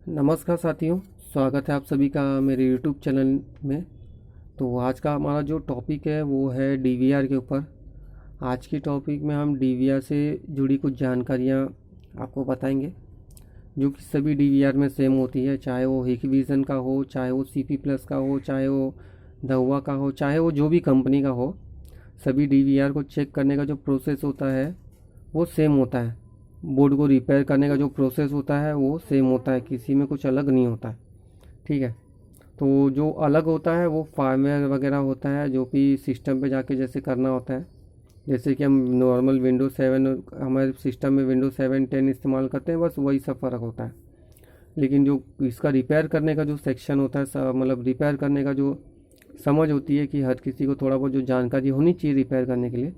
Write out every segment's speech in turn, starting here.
नमस्कार साथियों, स्वागत है आप सभी का मेरे YouTube चैनल में। तो आज का हमारा जो टॉपिक है वो है डीवीआर के ऊपर। आज की टॉपिक में हम डीवीआर से जुड़ी कुछ जानकारियाँ आपको बताएंगे, जो कि सभी डीवीआर में सेम होती है, चाहे वो हिकविजन का हो, चाहे वो सीपी प्लस का हो, चाहे वो धुआ का हो, चाहे वो जो भी कंपनी का हो। सभी डीवीआर को चेक करने का जो प्रोसेस होता है वो सेम होता है। बोर्ड को रिपेयर करने का जो प्रोसेस होता है वो सेम होता है, किसी में कुछ अलग नहीं होता है। ठीक है। तो जो अलग होता है वो फार्मवेयर वगैरह होता है, जो कि सिस्टम पे जाके जैसे करना होता है। जैसे कि हम नॉर्मल विंडोज 7 हमारे सिस्टम में विंडोज 7 10 इस्तेमाल करते हैं, बस वही सब फ़र्क होता है। लेकिन जो इसका रिपेयर करने का जो सेक्शन होता है, मतलब रिपेयर करने का जो समझ होती है कि हर किसी को थोड़ा बहुत जो जानकारी होनी चाहिए रिपेयर करने के लिए,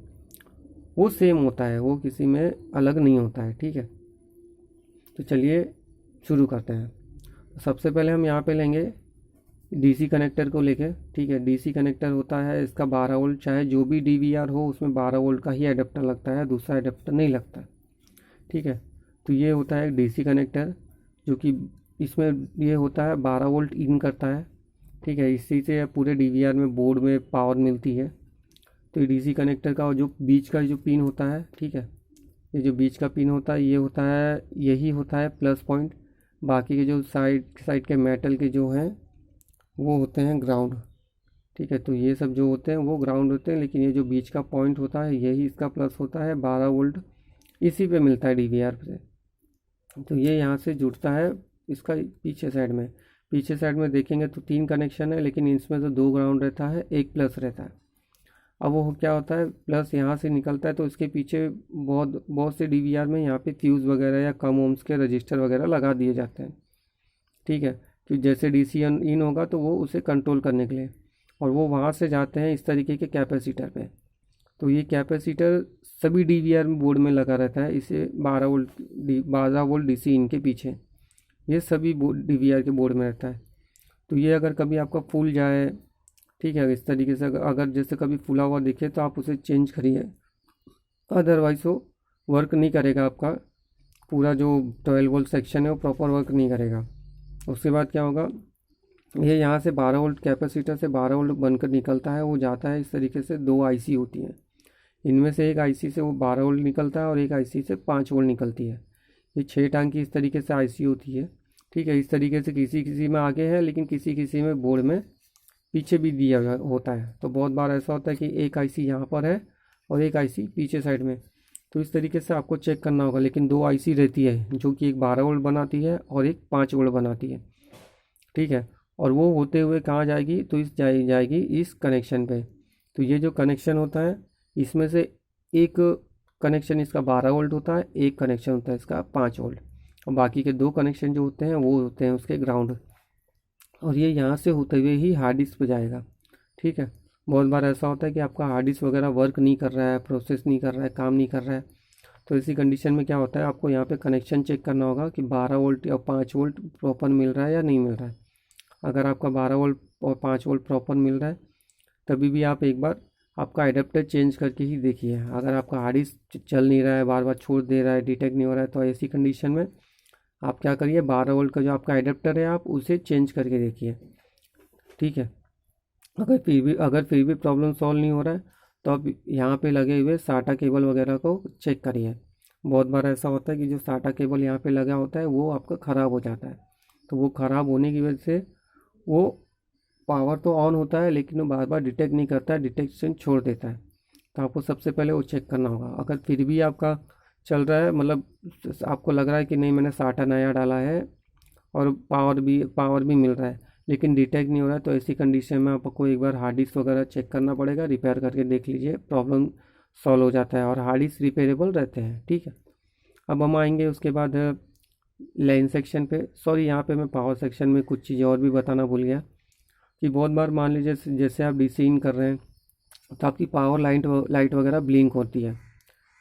वो सेम होता है, वो किसी में अलग नहीं होता है। ठीक है। तो चलिए शुरू करते हैं। सबसे पहले हम यहाँ पे लेंगे डीसी कनेक्टर को लेके। ठीक है। डीसी कनेक्टर होता है इसका 12 वोल्ट, चाहे जो भी डीवीआर हो उसमें 12 वोल्ट का ही एडेप्टर लगता है, दूसरा एडेप्टर नहीं लगता। ठीक है। तो ये होता है डीसी कनेक्टर, जो कि इसमें ये होता है 12 वोल्ट इन करता है। ठीक है। इसी से पूरे डीवीआर में बोर्ड में पावर मिलती है। तो ये डीसी कनेक्टर का जो बीच का जो पिन होता है, ठीक है, ये जो बीच का पिन होता है ये होता है, यही होता है प्लस पॉइंट। बाकी के जो साइड साइड के मेटल के जो हैं वो होते हैं ग्राउंड। ठीक है। तो ये सब जो होते हैं वो ग्राउंड होते हैं, लेकिन ये जो बीच का पॉइंट होता है यही इसका प्लस होता है। 12 वोल्ट इसी पे मिलता है डीवीआर से। तो ये यहाँ से जुड़ता है इसका पीछे साइड में देखेंगे तो 3 कनेक्शन है, लेकिन इसमें तो 2 ग्राउंड रहता है, एक प्लस रहता है। अब वो क्या होता है, प्लस यहाँ से निकलता है तो इसके पीछे बहुत बहुत से डीवीआर में यहाँ पे फ्यूज़ वगैरह या कम ओम्स के रजिस्टर वगैरह लगा दिए जाते हैं। ठीक है। कि जैसे डीसी इन होगा तो वो उसे कंट्रोल करने के लिए, और वो वहाँ से जाते हैं इस तरीके के कैपेसिटर पे। तो ये कैपेसिटर सभी डीवीआर बोर्ड में लगा रहता है, इसे 12 वोल्ट डीसी इनके पीछे ये सभी डीवीआर के बोर्ड में रहता है। तो ये अगर कभी आपका फूल जाए, ठीक है, इस तरीके से अगर जैसे कभी फूला हुआ दिखे तो आप उसे चेंज करिए, अदरवाइज़ वो वर्क नहीं करेगा। आपका पूरा जो 12 वोल्ट सेक्शन है वो प्रॉपर वर्क नहीं करेगा। उसके बाद क्या होगा, ये यहाँ से 12 वोल्ट कैपेसिटर से 12 वोल्ट बनकर निकलता है, वो जाता है इस तरीके से। 2 आईसी होती हैं, इनमें से एक आईसी से वो 12 वोल्ट निकलता है और एक आईसी से 5 वोल्ट निकलती है। ये 6 टांग की इस तरीके से आईसी होती है। ठीक है। इस तरीके से किसी किसी में आगे है, लेकिन किसी किसी में बोर्ड में पीछे भी दिया होता है। तो बहुत बार ऐसा होता है कि एक आईसी यहाँ पर है और एक आईसी पीछे साइड में। तो इस तरीके से आपको चेक करना होगा, लेकिन 2 आईसी रहती है, जो कि एक 12 वोल्ट बनाती है और एक 5 वोल्ट बनाती है। ठीक है। और वो होते हुए कहाँ जाएगी, तो जाएगी इस कनेक्शन पे। तो ये जो कनेक्शन होता है इसमें से एक कनेक्शन इसका 12 वोल्ट होता है, एक कनेक्शन होता है इसका 5 वोल्ट, और बाकी के 2 कनेक्शन जो होते हैं वो होते हैं उसके ग्राउंड। और ये यहाँ से होते हुए ही हार्ड डिस्क पे जाएगा। ठीक है। बहुत बार ऐसा होता है कि आपका हार्ड डिस्क वगैरह वर्क नहीं कर रहा है, प्रोसेस नहीं कर रहा है, काम नहीं कर रहा है। तो इसी कंडीशन में क्या होता है, आपको यहाँ पे कनेक्शन चेक करना होगा कि 12 वोल्ट या 5 वोल्ट प्रॉपर मिल रहा है या नहीं मिल रहा है। अगर आपका 12 वोल्ट और 5 वोल्ट प्रॉपर मिल रहा है, तभी भी आप एक बार आपका एडेप्टर चेंज करके ही देखिए। अगर आपका हार्ड डिस्क चल नहीं रहा है, बार बार छोड़ दे रहा है, डिटेक्ट नहीं हो रहा है, तो ऐसी कंडीशन में आप क्या करिए, 12 वोल्ट का जो आपका एडेप्टर है आप उसे चेंज करके देखिए। ठीक है। अगर फिर भी प्रॉब्लम सॉल्व नहीं हो रहा है, तो आप यहाँ पे लगे हुए साटा केबल वगैरह को चेक करिए। बहुत बार ऐसा होता है कि जो साटा केबल यहाँ पे लगा होता है वो आपका ख़राब हो जाता है। तो वो ख़राब होने की वजह से वो पावर तो ऑन होता है, लेकिन वो बार बार डिटेक्ट नहीं करता है, डिटेक्शन छोड़ देता है। तो आपको सबसे पहले वो चेक करना होगा। अगर फिर भी आपका चल रहा है, मतलब आपको लग रहा है कि नहीं मैंने साटा नया डाला है और पावर भी मिल रहा है, लेकिन डिटेक्ट नहीं हो रहा है, तो ऐसी कंडीशन में आपको एक बार हार्ड डिस्क वगैरह चेक करना पड़ेगा। रिपेयर करके देख लीजिए, प्रॉब्लम सॉल्व हो जाता है और हार्ड डिस्क रिपेयरेबल रहते हैं। ठीक है। अब हम आएंगे उसके बाद लाइन सेक्शन पे। सॉरी, यहाँ पे मैं पावर सेक्शन में कुछ चीज़ें और भी बताना भूल गया कि बहुत बार मान लीजिए जैसे आप डीसी इन कर रहे हैं तो आपकी पावर लाइट वगैरह ब्लिंक होती है।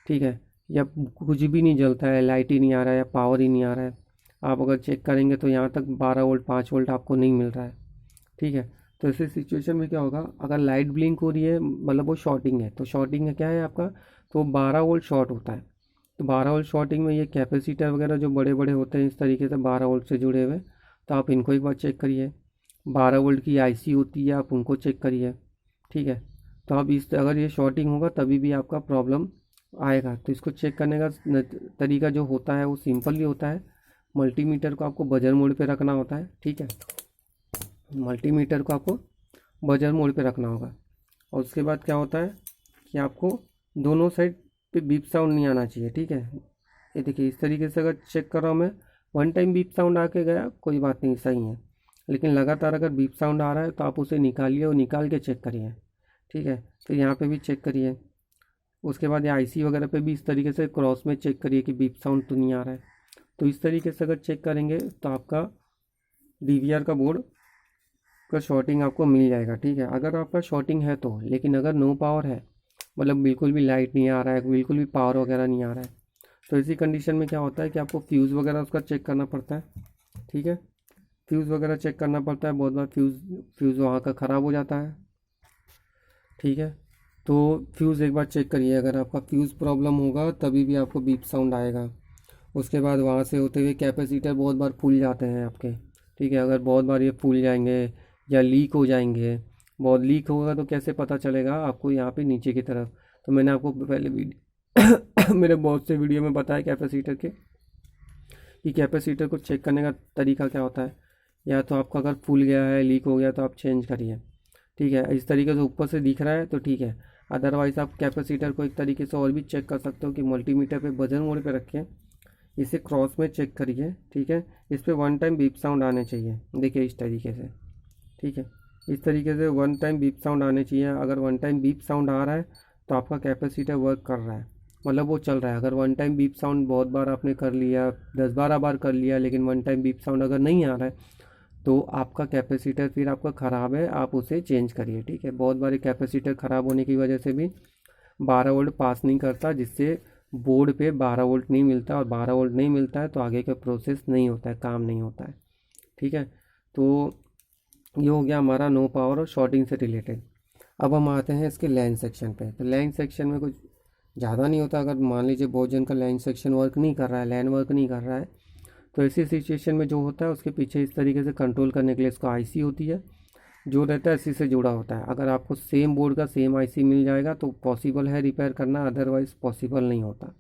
ठीक है। या कुछ भी नहीं जलता है, लाइट ही नहीं आ रहा है या पावर ही नहीं आ रहा है। आप अगर चेक करेंगे तो यहाँ तक 12 वोल्ट 5 वोल्ट आपको नहीं मिल रहा है। ठीक है। तो ऐसे सिचुएशन में क्या होगा, अगर लाइट ब्लिंक हो रही है मतलब वो शॉर्टिंग है। तो शॉर्टिंग है क्या है आपका, तो 12 वोल्ट शॉर्ट होता है। तो 12 वोल्ट शॉर्टिंग में ये कैपेसिटर वगैरह जो बड़े बड़े होते हैं इस तरीके से 12 वोल्ट से जुड़े हुए, तो आप इनको एक बार चेक करिए। 12 वोल्ट की आईसी होती है, आप उनको चेक करिए। ठीक है, तो आप इस अगर ये शॉर्टिंग होगा तभी भी आपका प्रॉब्लम आएगा। तो इसको चेक करने का तरीका जो होता है वो सिंपल ही होता है। मल्टीमीटर को आपको बजर मोड पे रखना होता है। ठीक है, मल्टीमीटर को आपको बजर मोड पे रखना होगा। और उसके बाद क्या होता है कि आपको दोनों साइड पे बीप साउंड नहीं आना चाहिए। ठीक है, ये देखिए इस तरीके से अगर चेक कर रहा हूँ मैं, वन टाइम बीप साउंड आके गया, कोई बात नहीं, सही है। लेकिन लगातार अगर बीप साउंड आ रहा है तो आप उसे निकालिए और निकाल के चेक करिए। ठीक है, तो यहाँ पे भी चेक करिए। उसके बाद ये आईसी वगैरह पे भी इस तरीके से क्रॉस में चेक करिए कि बीप साउंड तो नहीं आ रहा है। तो इस तरीके से अगर चेक करेंगे तो आपका डीवीआर का बोर्ड का शॉर्टिंग आपको मिल जाएगा। ठीक है, अगर आपका शॉर्टिंग है तो, लेकिन अगर नो पावर है, मतलब बिल्कुल भी लाइट नहीं आ रहा है, बिल्कुल भी पावर वगैरह नहीं आ रहा है, तो इसी कंडीशन में क्या होता है कि आपको फ्यूज़ वगैरह उसका चेक करना पड़ता है। ठीक है, फ्यूज़ वगैरह चेक करना पड़ता है। बहुत बार फ्यूज़ वहाँ का ख़राब हो जाता है। ठीक है, तो फ्यूज़ एक बार चेक करिए। अगर आपका फ्यूज़ प्रॉब्लम होगा तभी भी आपको बीप साउंड आएगा। उसके बाद वहाँ से होते हुए कैपेसिटर बहुत बार फूल जाते हैं आपके। ठीक है, अगर बहुत बार ये फूल जाएंगे या लीक हो जाएंगे, बहुत लीक होगा तो कैसे पता चलेगा आपको, यहाँ पे नीचे की तरफ। तो मैंने आपको पहले मेरे बहुत से वीडियो में बताया कैपेसिटर के कि कैपेसिटर को चेक करने का तरीका क्या होता है। या तो आपका अगर फूल गया है, लीक हो गया, तो आप चेंज करिए। ठीक है, इस तरीके से ऊपर से दिख रहा है तो ठीक है। अदरवाइज़ आप कैपेसिटर को एक तरीके से और भी चेक कर सकते हो कि मल्टीमीटर पे बजर मोड पे रखें, इसे क्रॉस में चेक करिए। ठीक है, इस पर वन टाइम बीप साउंड आने चाहिए। देखिए इस तरीके से। ठीक है, इस तरीके से वन टाइम बीप साउंड आने चाहिए। अगर वन टाइम बीप साउंड आ रहा है तो आपका कैपेसिटर वर्क कर रहा है, मतलब वो चल रहा है। अगर वन टाइम बीप साउंड बहुत बार आपने कर लिया, 10-12 बार कर लिया, लेकिन वन टाइम बीप साउंड अगर नहीं आ रहा है तो आपका कैपेसिटर फिर आपका ख़राब है, आप उसे चेंज करिए। ठीक है, बहुत बार कैपेसिटर ख़राब होने की वजह से भी 12 वोल्ट पास नहीं करता, जिससे बोर्ड पे 12 वोल्ट नहीं मिलता, और 12 वोल्ट नहीं मिलता है तो आगे का प्रोसेस नहीं होता है, काम नहीं होता है। ठीक है, तो ये हो गया हमारा नो पावर और शॉर्टिंग से रिलेटेड। अब हम आते हैं इसके लाइन सेक्शन पे। तो लाइन सेक्शन में कुछ ज़्यादा नहीं होता। अगर मान लीजिए बहुत जन का लाइन सेक्शन वर्क नहीं कर रहा है, लाइन वर्क नहीं कर रहा है, तो ऐसी सिचुएशन में जो होता है उसके पीछे इस तरीके से कंट्रोल करने के लिए इसको आईसी होती है, जो रहता है इसी से जुड़ा होता है। अगर आपको सेम बोर्ड का सेम आईसी मिल जाएगा तो पॉसिबल है रिपेयर करना, अदरवाइज़ पॉसिबल नहीं होता।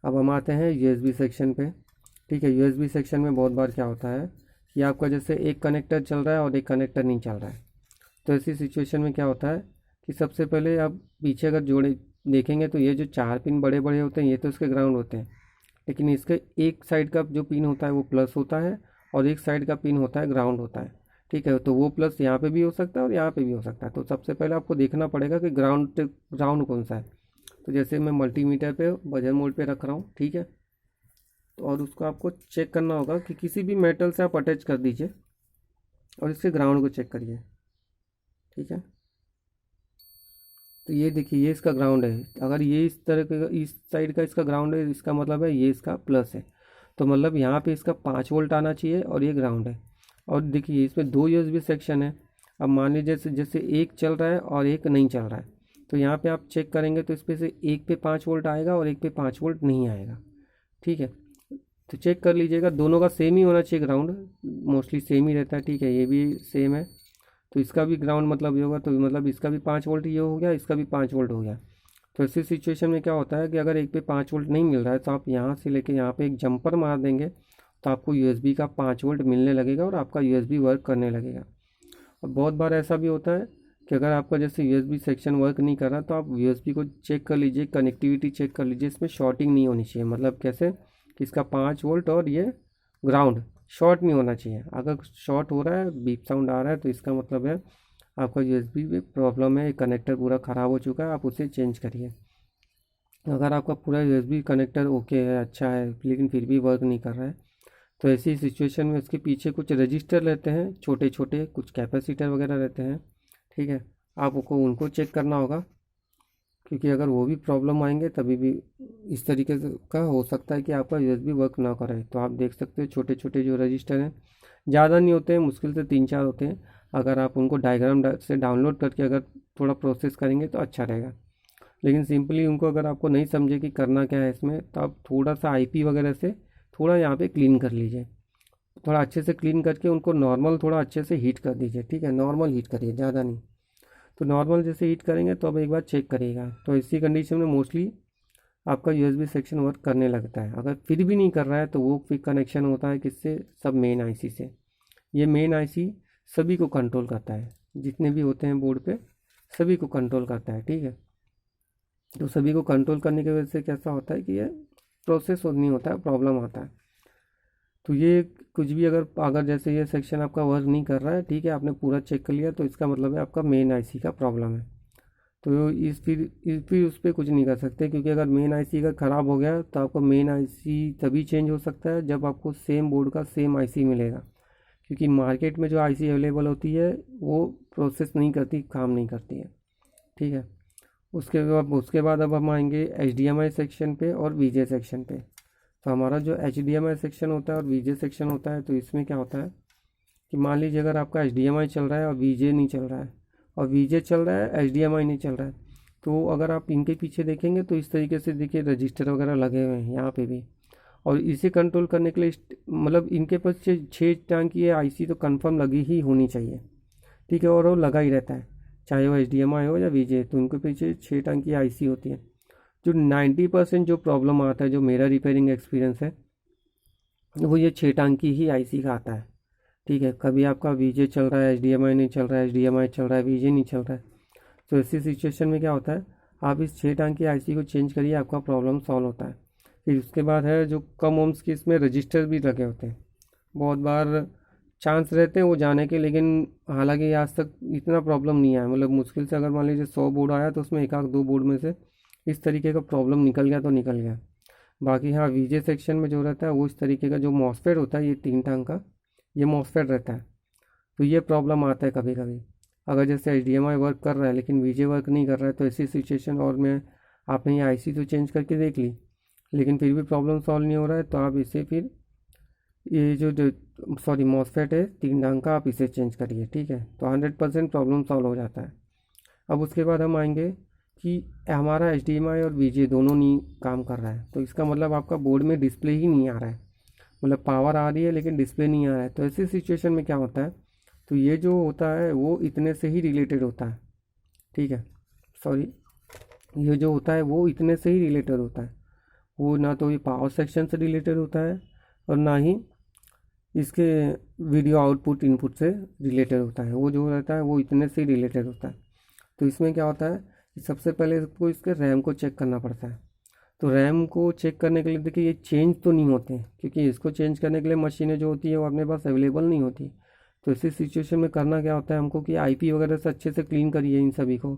अब हम आते हैं यूएसबी सेक्शन पे। ठीक है, यूएसबी सेक्शन में बहुत बार क्या होता है कि आपका जैसे एक कनेक्टर चल रहा है और एक कनेक्टर नहीं चल रहा है। तो ऐसी सिचुएशन में क्या होता है कि सबसे पहले आप पीछे अगर जोड़े देखेंगे तो ये जो 4 पिन बड़े बड़े होते हैं ये तो इसके ग्राउंड होते हैं, लेकिन इसके एक साइड का जो पिन होता है वो प्लस होता है और एक साइड का पिन होता है ग्राउंड होता है। ठीक है, तो वो प्लस यहाँ पे भी हो सकता है और यहाँ पे भी हो सकता है। तो सबसे पहले आपको देखना पड़ेगा कि ग्राउंड कौन सा है। तो जैसे मैं मल्टीमीटर पे बजर मोड पे रख रहा हूँ। ठीक है, तो और उसको आपको चेक करना होगा कि किसी भी मेटल से आप अटैच कर दीजिए और इसके ग्राउंड को चेक करिए। ठीक है, तो ये देखिए ये इसका ग्राउंड है। अगर ये इस तरह का इस साइड का इसका ग्राउंड है, इसका मतलब है ये इसका प्लस है। तो मतलब यहाँ पे इसका 5 वोल्ट आना चाहिए और ये ग्राउंड है। और देखिए इसमें 2 यूएसबी सेक्शन है। अब मान लीजिए जैसे जैसे एक चल रहा है और एक नहीं चल रहा है, तो यहाँ पे आप चेक करेंगे तो इस पे से एक पे 5 वोल्ट आएगा और एक पे 5 वोल्ट नहीं आएगा। ठीक है, तो चेक कर लीजिएगा, दोनों का सेम ही होना चाहिए ग्राउंड, मोस्टली सेम ही रहता है। ठीक है, ये भी सेम है तो इसका भी ग्राउंड मतलब ये होगा, तो मतलब इसका भी 5 वोल्ट ये हो गया, इसका भी 5 वोल्ट हो गया। तो ऐसी सिचुएशन में क्या होता है कि अगर एक पे 5 वोल्ट नहीं मिल रहा है तो आप यहाँ से लेके यहाँ पे एक जंपर मार देंगे तो आपको यूएसबी का 5 वोल्ट मिलने लगेगा और आपका यूएसबी वर्क करने लगेगा। और बहुत बार ऐसा भी होता है कि अगर आपका जैसे यूएसबी सेक्शन वर्क नहीं कर रहा तो आप यूएसबी को चेक कर लीजिए, कनेक्टिविटी चेक कर लीजिए, इसमें शॉर्टिंग नहीं होनी चाहिए। मतलब कैसे कि इसका 5 वोल्ट और ये ग्राउंड शॉर्ट नहीं होना चाहिए। अगर शॉर्ट हो रहा है, बीप साउंड आ रहा है, तो इसका मतलब है आपका यूएसबी में प्रॉब्लम है, कनेक्टर पूरा ख़राब हो चुका है, आप उसे चेंज करिए। अगर आपका पूरा यूएसबी कनेक्टर ओके है, अच्छा है, लेकिन फिर भी वर्क नहीं कर रहा है, तो ऐसी सिचुएशन में उसके पीछे कुछ रजिस्टर रहते हैं छोटे छोटे, कुछ कैपेसिटर वगैरह रहते हैं। ठीक है, आपको उनको चेक करना होगा, क्योंकि अगर वो भी प्रॉब्लम आएंगे तभी भी इस तरीके से का हो सकता है कि आपका यूएसबी वर्क ना करे। तो आप देख सकते हो छोटे छोटे जो रजिस्टर हैं, ज़्यादा नहीं होते हैं, मुश्किल से 3-4 होते हैं। अगर आप उनको डायग्राम से डाउनलोड करके अगर थोड़ा प्रोसेस करेंगे तो अच्छा रहेगा। लेकिन सिंपली उनको अगर आपको नहीं समझे कि करना क्या है इसमें, तो आप थोड़ा सा आईपी वगैरह से थोड़ा यहाँ पे क्लीन कर लीजिए। थोड़ा अच्छे से क्लीन करके उनको नॉर्मल थोड़ा अच्छे से हीट कर दीजिए, ठीक है, नॉर्मल हीट करिए, ज़्यादा नहीं। तो नॉर्मल जैसे हीट करेंगे तो अब एक बार चेक करिएगा, तो इसी कंडीशन में मोस्टली आपका यूएसबी सेक्शन वर्क करने लगता है। अगर फिर भी नहीं कर रहा है तो वो फिर कनेक्शन होता है किससे, सब मेन आईसी से। ये मेन आईसी सभी को कंट्रोल करता है, जितने भी होते हैं बोर्ड पे सभी को कंट्रोल करता है, ठीक है। तो सभी को कंट्रोल करने की वजह से कैसा होता है कि ये प्रोसेस नहीं होता है, प्रॉब्लम आता है। तो ये कुछ भी अगर अगर जैसे ये सेक्शन आपका वर्क नहीं कर रहा है, ठीक है, आपने पूरा चेक कर लिया, तो इसका मतलब है आपका मेन आईसी का प्रॉब्लम है। तो फिर उस पर कुछ नहीं कर सकते, क्योंकि अगर मेन आईसी अगर ख़राब हो गया तो आपका मेन आईसी तभी चेंज हो सकता है जब आपको सेम बोर्ड का सेम आईसी मिलेगा। क्योंकि मार्केट में जो आईसी अवेलेबल होती है वो प्रोसेस नहीं करती, काम नहीं करती है, ठीक है। उसके बाद अब हम आएंगे HDMI सेक्शन पे और VJ सेक्शन पे। तो हमारा जो HDMI सेक्शन होता है और VJ सेक्शन होता है, तो इसमें क्या होता है कि मान लीजिए अगर आपका HDMI चल रहा है और VJ नहीं चल रहा है, और VJ चल रहा है HDMI नहीं चल रहा है, तो अगर आप इनके पीछे देखेंगे तो इस तरीके से देखिए रजिस्टर वगैरह लगे हुए हैं यहाँ पे भी। और इसे कंट्रोल करने के लिए मतलब इनके पास 6 टांग की आईसी तो कंफर्म लगी ही होनी चाहिए, ठीक है, और वो लगा ही रहता है, चाहे वो HDMI हो या VJ। तो उनके पीछे 6 टांग की आईसी होती है। जो 90% जो प्रॉब्लम आता है, जो मेरा रिपेयरिंग एक्सपीरियंस है, वो ये 6 टांग की ही आईसी का आता है, ठीक है। कभी आपका VJ चल रहा है, HDMI नहीं चल रहा है, HDMI चल रहा है, VJ नहीं चल रहा है। तो ऐसी सिचुएशन में क्या होता है, आप इस 6 टांग की आईसी को चेंज करिए, आपका प्रॉब्लम सॉल्व होता है। फिर उसके बाद है जो कम ओम्स की, इसमें रजिस्टर भी लगे होते हैं। बहुत बार चांस रहते हैं वो जाने के, लेकिन हालांकि आज तक इतना प्रॉब्लम नहीं आया। मतलब मुश्किल से अगर मान लीजिए 100 बोर्ड आया तो उसमें एक आध 2 बोर्ड में से इस तरीके का प्रॉब्लम निकल गया तो निकल गया। बाकी हाँ, VJ सेक्शन में जो रहता है वो इस तरीके का जो मॉसफेट होता है, ये 3 टांग का ये मॉसफेट रहता है। तो ये प्रॉब्लम आता है कभी कभी। अगर जैसे HDMI वर्क कर रहा है लेकिन VJ वर्क नहीं कर रहा है, तो ऐसी सिचुएशन, और में आपने ये आईसी तो चेंज करके देख ली लेकिन फिर भी प्रॉब्लम सॉल्व नहीं हो रहा है, तो आप इसे फिर ये जो सॉरी मॉसफेट है 3 टांग का, आप इसे चेंज करिए, ठीक है। तो 100% प्रॉब्लम सॉल्व हो जाता है। अब उसके बाद हम आएंगे कि हमारा HDMI और VJ दोनों नहीं काम कर रहा है, तो इसका मतलब आपका बोर्ड में डिस्प्ले ही नहीं आ रहा है। मतलब पावर आ रही है लेकिन डिस्प्ले नहीं आ रहा है। तो ऐसी सिचुएशन में क्या होता है, तो ये जो होता है वो इतने से ही रिलेटेड होता है, ठीक है, सॉरी, ये जो होता है वो इतने से ही रिलेटेड होता है। वो ना तो ये पावर सेक्शन से रिलेटेड होता है और ना ही इसके वीडियो आउटपुट इनपुट से रिलेटेड होता है। वो जो रहता है वो इतने से ही रिलेटेड होता है। तो इसमें क्या होता है कि सबसे पहले इसको इसके रैम को चेक करना पड़ता है। तो रैम को चेक करने के लिए देखिए ये चेंज तो नहीं होते हैं, क्योंकि इसको चेंज करने के लिए मशीनें जो होती है वो अपने पास अवेलेबल नहीं होती। तो इसी सिचुएशन में करना क्या होता है हमको कि आईपी वगैरह से अच्छे से क्लीन करिए इन सभी को,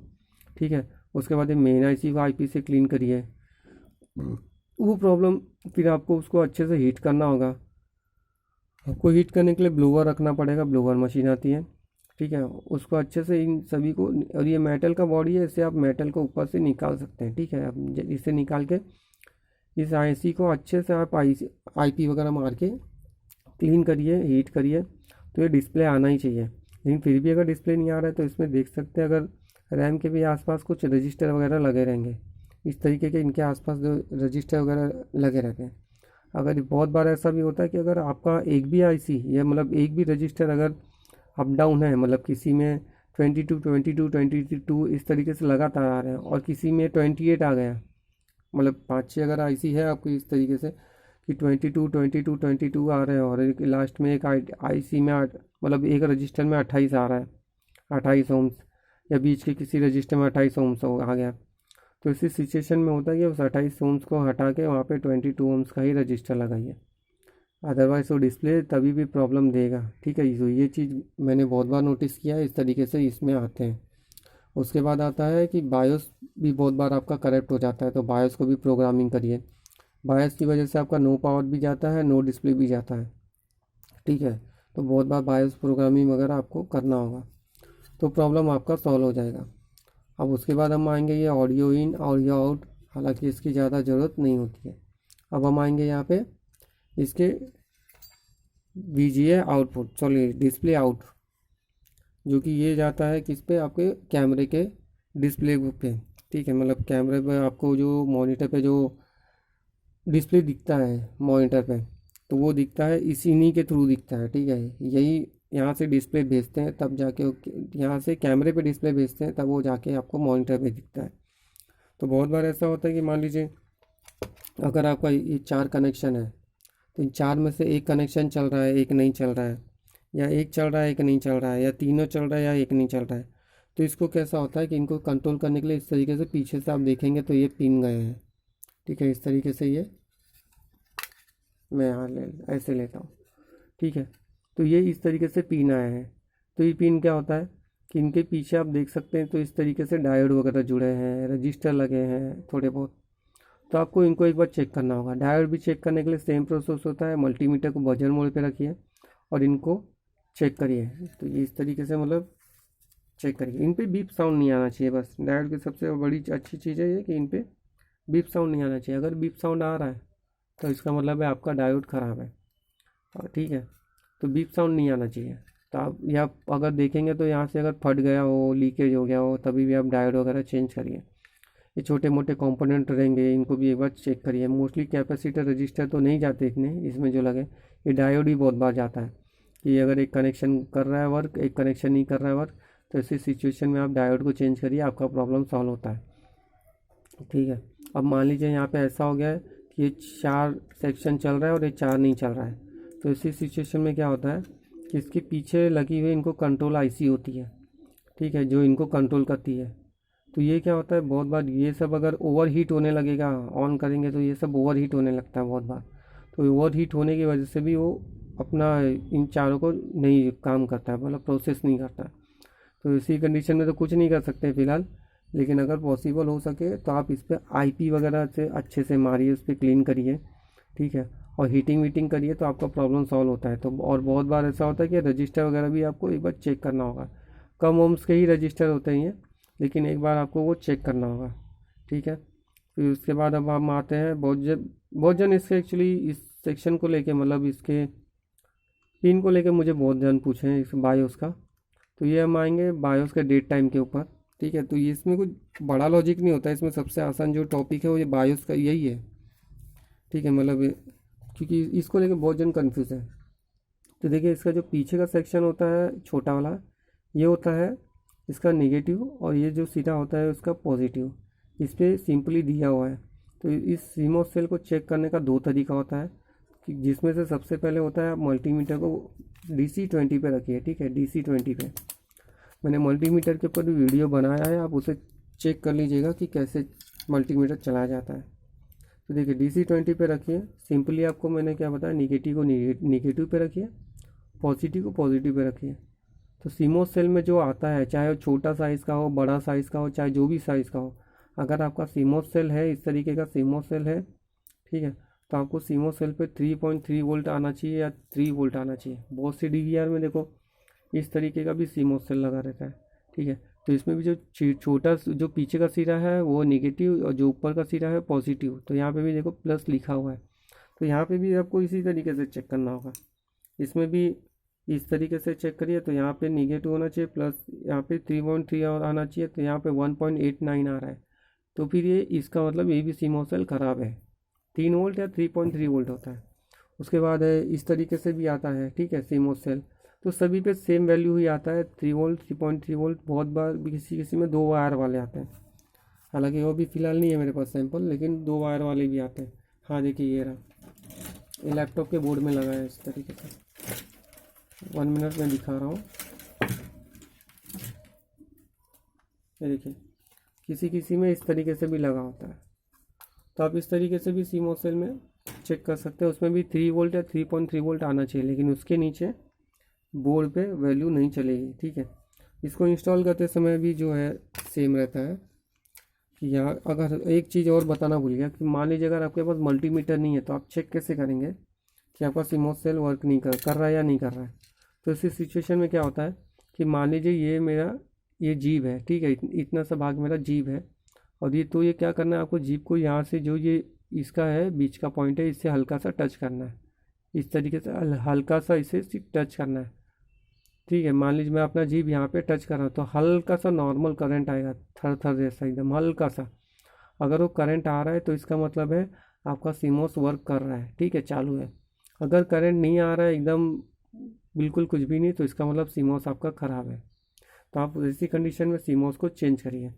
ठीक है। उसके बाद ये मेन आईसी को आईपी से क्लीन करिए। वो प्रॉब्लम फिर आपको उसको अच्छे से हीट करना होगा। आपको हीट करने के लिए ब्लोअर रखना पड़ेगा, ब्लोअर मशीन आती है, ठीक है। उसको अच्छे से इन सभी को, और ये मेटल का बॉडी है, इससे आप मेटल को ऊपर से निकाल सकते हैं, ठीक है। आप इसे निकाल के इस आईसी को अच्छे से आप आईपी वगैरह मार के क्लीन करिए, हीट करिए। तो ये डिस्प्ले आना ही चाहिए। लेकिन फिर भी अगर डिस्प्ले नहीं आ रहा है तो इसमें देख सकते हैं, अगर रैम के भी आसपास कुछ रजिस्टर वगैरह लगे रहेंगे, इस तरीके के इनके आसपास जो रजिस्टर वगैरह लगे रहते हैं। अगर बहुत बार ऐसा भी होता है कि अगर आपका एक भी आईसी या मतलब एक भी रजिस्टर अगर अप डाउन है, मतलब किसी में 22 इस तरीके से लगातार आ रहे हैं और किसी में 28 आ गया, मतलब 5-6 अगर आईसी है आपको इस तरीके से कि 22 आ रहे हैं, और एक लास्ट में एक आईसी में मतलब एक रजिस्टर में 28 आ रहा है, 28 ओम्स, या बीच के किसी रजिस्टर में 28 ओम्स आ गया। तो इसी सिचुएशन में होता है कि उस 28 ओम्स को हटा के वहाँ पे 22 ओम्स का ही रजिस्टर लगाइए, अदरवाइज़ वो डिस्प्ले तभी भी प्रॉब्लम देगा, ठीक है। तो ये चीज़ मैंने बहुत बार नोटिस किया है, इस तरीके से इसमें आते हैं। उसके बाद आता है कि बायोस भी बहुत बार आपका करप्ट हो जाता है, तो बायोस को भी प्रोग्रामिंग करिए। बायोस की वजह से आपका नो पावर भी जाता है, नो डिस्प्ले भी जाता है, ठीक है। तो बहुत बार बायोस प्रोग्रामिंग वगैरह आपको करना होगा, तो प्रॉब्लम आपका सॉल्व हो जाएगा। अब उसके बाद हम आएंगे ये ऑडियो इन ऑडियो आउट, हालांकि इसकी ज़्यादा ज़रूरत नहीं होती है। अब हम आएंगे यहाँ पे इसके VGA output, sorry display out, जो कि ये जाता है किस पे, आपके कैमरे के डिस्प्ले पे, ठीक है। मतलब कैमरे पे आपको जो मॉनिटर पे जो डिस्प्ले दिखता है मॉनिटर पे, तो वो दिखता है इन्हीं के थ्रू दिखता है, ठीक है। यही यहाँ से डिस्प्ले भेजते हैं तब जाके यहाँ से कैमरे पे डिस्प्ले भेजते हैं तब वो जाके आपको मॉनिटर पे दिखता है। तो बहुत बार ऐसा होता है कि मान लीजिए अगर आपका ये 4 कनेक्शन है तो इन 4 में से एक कनेक्शन चल रहा है, एक नहीं चल रहा है, या एक चल रहा है एक नहीं चल रहा है, या तीनों चल रहा है या एक नहीं चल रहा है। तो इसको कैसा होता है कि इनको कंट्रोल करने के लिए इस तरीके से पीछे से आप देखेंगे तो ये पिन गए हैं, ठीक है। इस तरीके से ये मैं यहाँ ऐसे लेता हूँ, ठीक है। तो ये इस तरीके से पिन आया है। तो ये पिन क्या होता है कि इनके पीछे आप देख सकते हैं तो इस तरीके से डायोड वगैरह जुड़े हैं, रजिस्टर लगे हैं थोड़े बहुत। तो आपको इनको एक बार चेक करना होगा। डायोड भी चेक करने के लिए सेम प्रोसेस होता है। मल्टीमीटर को बजर मोड पे रखिए और इनको चेक करिए। तो ये इस तरीके से मतलब चेक करिए। इन पे बीप साउंड नहीं आना चाहिए। बस डायोड की सबसे बड़ी अच्छी चीज़ है ये कि इन पे बीप साउंड नहीं आना चाहिए। अगर बीप साउंड आ रहा है तो इसका मतलब है आपका डायोड ख़राब है, ठीक है। तो बीप साउंड नहीं आना चाहिए। तो आप या अगर देखेंगे तो यहाँ से अगर फट गया हो, लीकेज हो गया हो, तभी भी आप डायोड वगैरह चेंज करिए। ये छोटे मोटे कंपोनेंट रहेंगे, इनको भी एक बार चेक करिए। मोस्टली कैपेसिटर रजिस्टर तो नहीं जाते इतने इसमें जो लगे, ये डायोड ही बहुत बार जाता है कि अगर एक कनेक्शन कर रहा है वर्क, एक कनेक्शन नहीं कर रहा है वर्क, तो ऐसी सिचुएशन में आप डायोड को चेंज करिए, आपका प्रॉब्लम सॉल्व होता है, ठीक है। अब मान लीजिए यहाँ पे ऐसा हो गया है कि ये 4 सेक्शन चल रहा है और ये 4 नहीं चल रहा है। तो इसी सिचुएशन में क्या होता है कि इसके पीछे लगी हुई इनको कंट्रोल आईसी होती है, ठीक है, जो इनको कंट्रोल करती है। तो ये क्या होता है बहुत बार ये सब अगर ओवर हीट होने लगेगा, ऑन करेंगे तो ये सब ओवर हीट होने लगता है बहुत बार। तो ओवर हीट होने की वजह से भी वो अपना इन चारों को नहीं काम करता है, मतलब प्रोसेस नहीं करता है। तो इसी कंडीशन में तो कुछ नहीं कर सकते फ़िलहाल, लेकिन अगर पॉसिबल हो सके तो आप इस पर आईपी वगैरह से अच्छे से मारिए, उस पर क्लीन करिए, ठीक है, और हीटिंग वीटिंग करिए तो आपका प्रॉब्लम सॉल्व होता है। तो और बहुत बार ऐसा होता है कि रजिस्टर वगैरह भी आपको एक बार चेक करना होगा। कम ओम्स के ही रजिस्टर होते हैं, लेकिन एक बार आपको वो चेक करना होगा, ठीक है। फिर उसके बाद अब हम आते हैं बहुत जन इसके एक्चुअली इस सेक्शन को लेके, मतलब इसके पिन को लेके मुझे बहुत जन पूछे हैं इस बायोस का। तो ये हम आएंगे बायोस के डेट टाइम के ऊपर, ठीक है। तो ये इसमें कुछ बड़ा लॉजिक नहीं होता है, इसमें सबसे आसान जो टॉपिक है वो ये बायोस का यही है, ठीक है। मतलब क्योंकि इसको लेके बहुत जन कन्फ्यूज़ है। तो देखिए इसका जो पीछे का सेक्शन होता है छोटा वाला, ये होता है इसका नेगेटिव, और ये जो सीधा होता है उसका पॉजिटिव। इस पर सिंपली दिया हुआ है। तो इस सीमोस सेल को चेक करने का 2 तरीका होता है, कि जिसमें से सबसे पहले होता है आप मल्टीमीटर को DC20 पे रखिए, ठीक है, DC20 पे। मैंने मल्टीमीटर के ऊपर भी वीडियो बनाया है, आप उसे चेक कर लीजिएगा कि कैसे मल्टीमीटर चलाया जाता है। तो देखिए DC20 पे रखिए। सिंपली आपको मैंने क्या बताया, निगेटिव को निगेटिव पे रखिए, पॉजिटिव को पॉजिटिव पे रखिए। तो सीमोस सेल में जो आता है, चाहे वो छोटा साइज़ का हो, बड़ा साइज़ का हो, चाहे जो भी साइज़ का हो, अगर आपका सीमोस सेल है, इस तरीके का सीमोस सेल है, ठीक है, तो आपको सीमोस सेल पे 3.3 वोल्ट आना चाहिए या 3 वोल्ट आना चाहिए। बहुत सी DVR में देखो इस तरीके का भी सीमोस सेल लगा रहता है, ठीक है। तो इसमें भी जो छोटा जो पीछे का सिरा है वो नेगेटिव और जो ऊपर का सिरा है पॉजिटिव। तो यहाँ पे भी देखो प्लस लिखा हुआ है। तो यहाँ पे भी आपको इसी तरीके से चेक करना होगा। इसमें भी इस तरीके से चेक करिए। तो यहाँ पे निगेटिव होना चाहिए, प्लस यहाँ पे 3.3 और आना चाहिए, तो यहाँ पे 1.89 आ रहा है। तो फिर ये इसका मतलब ये भी सीमोस सेल ख़राब है। 3 वोल्ट या 3.3 वोल्ट होता है। उसके बाद है इस तरीके से भी आता है, ठीक है, सीमोस सेल। तो सभी पे सेम वैल्यू ही आता है, 3 वोल्ट 3.3 वोल्ट। बहुत बार भी किसी में 2 वायर वाले आते हैं, हालांकि वो भी फ़िलहाल नहीं है मेरे पास सैंपल, लेकिन 2 वायर वाले भी आते हैं। हाँ देखिए ये रहा, ये लैपटॉप के बोर्ड में लगा है इस तरीके से। 1 मिनट में दिखा रहा हूँ। ये देखिए किसी में इस तरीके से भी लगा होता है। तो आप इस तरीके से भी सीमोस सेल में चेक कर सकते हैं। उसमें भी 3 वोल्ट या 3.3 वोल्ट आना चाहिए, लेकिन उसके नीचे बोर्ड पे वैल्यू नहीं चलेगी, ठीक है। इसको इंस्टॉल करते समय भी जो है सेम रहता है कि यहाँ अगर एक चीज़ और बताना भूल गया कि मान लीजिए अगर आपके पास मल्टीमीटर नहीं है तो आप चेक कैसे करेंगे कि आपका सीमोस सेल वर्क नहीं कर रहा है या नहीं कर रहा है। तो इसी सिचुएशन में क्या होता है कि मान लीजिए ये मेरा ये जीभ है, ठीक है, इतना सा भाग मेरा जीभ है, और ये तो ये क्या करना है आपको, जीभ को यहाँ से जो ये इसका है बीच का पॉइंट है, इससे हल्का सा टच करना है। इस तरीके से हल्का सा इसे टच करना है, ठीक है। मान लीजिए मैं अपना जीभ यहाँ पे टच कर रहा हूँ तो हल्का सा नॉर्मल करंट आएगा, थर थर जैसा एकदम हल्का सा। अगर वो करंट आ रहा है तो इसका मतलब है आपका सीमोस वर्क कर रहा है, ठीक है, चालू है। अगर करंट नहीं आ रहा है एकदम बिल्कुल कुछ भी नहीं, तो इसका मतलब सीमॉस आपका ख़राब है। तो आप ऐसी कंडीशन में सीमॉस को चेंज करिए।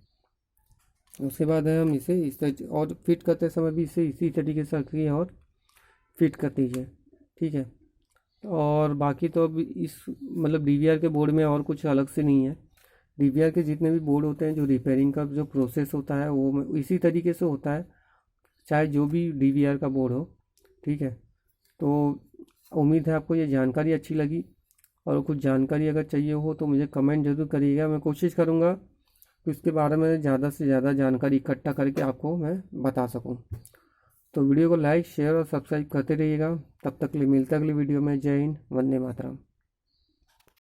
उसके बाद है हम इसे और फिट करते समय भी इसे इसी तरीके से रखिए और फिट कर दीजिए। ठीक है। और बाकी तो अब इस मतलब डीवीआर के बोर्ड में और कुछ अलग से नहीं है। डीवीआर के जितने भी बोर्ड होते हैं, जो रिपेयरिंग का जो प्रोसेस होता है वो इसी तरीके से होता है, चाहे जो भी डीवीआर का बोर्ड हो। ठीक है। तो उम्मीद है आपको ये जानकारी अच्छी लगी, और कुछ जानकारी अगर चाहिए हो तो मुझे कमेंट ज़रूर करिएगा। मैं कोशिश करूँगा कि उसके बारे में ज़्यादा से ज़्यादा जानकारी इकट्ठा करके आपको मैं बता सकूँ। तो वीडियो को लाइक शेयर और सब्सक्राइब करते रहिएगा। तब तक के लिए मिलते हैं अगली वीडियो में। जय हिंद, वंदे मातरम।